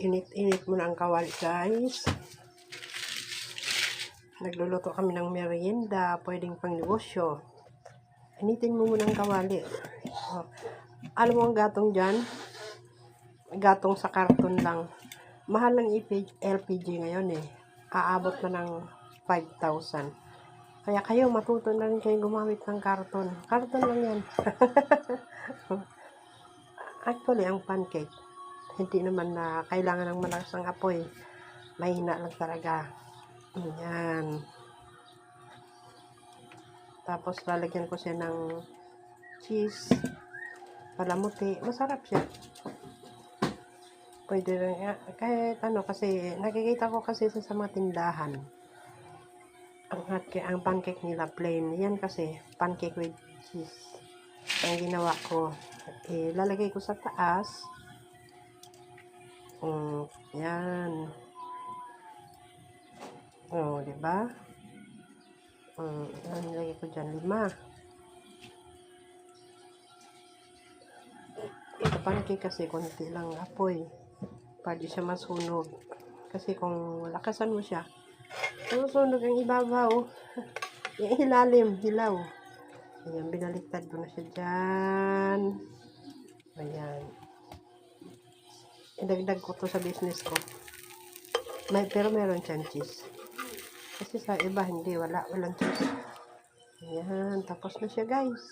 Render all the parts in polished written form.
Init-init muna ang kawali, guys. Nagluluto kami ng merienda, pwedeng pang negosyo. Initin mo muna ang kawali. Oh. Alam mo ang gatong dyan? Gatong sa karton lang. Mahal ng LPG ngayon eh. Aabot na ng 5,000. Kaya kayo matuto na rin kayo gumamit ng karton. Karton lang yan. Actually, ang pancake, hindi naman na kailangan ng malakas ang apoy. Mahina lang talaga. Ayan. Tapos, lalagyan ko siya ng cheese, palamuti. Masarap siya. Pwede rin, kahit ano, kasi nakikita ko kasi sa mga tindahan. Ang pancake nila plain. Yan kasi, pancake with cheese. Ang ginawa ko, lalagay ko sa taas. Yan. Oh, diba? Nilagay ko dyan 5. Ito pancake kasi konti lang apoy. Pwede siya masunog. Kasi kung lakasan mo siya, susunog ang ibabaw. Yung ilalim, hilaw. Ayan, binaliktad ko na siya dyan. Ayan. Idagdag ko to sa business ko. Pero meron siyang cheese. Kasi sa iba, hindi. Walang cheese. Ayan, tapos na siya, guys.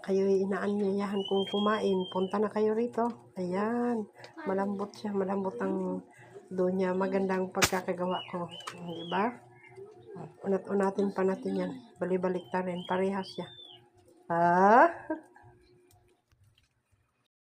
Kayo inaanyayahan kong kumain. Punta na kayo rito. Ayan. Malambot siya. Malambot ang doon niya. Magandang pagkakagawa ko. Diba? Unat-unatin pa natin yan. Bali-balik ta rin. Parehas siya.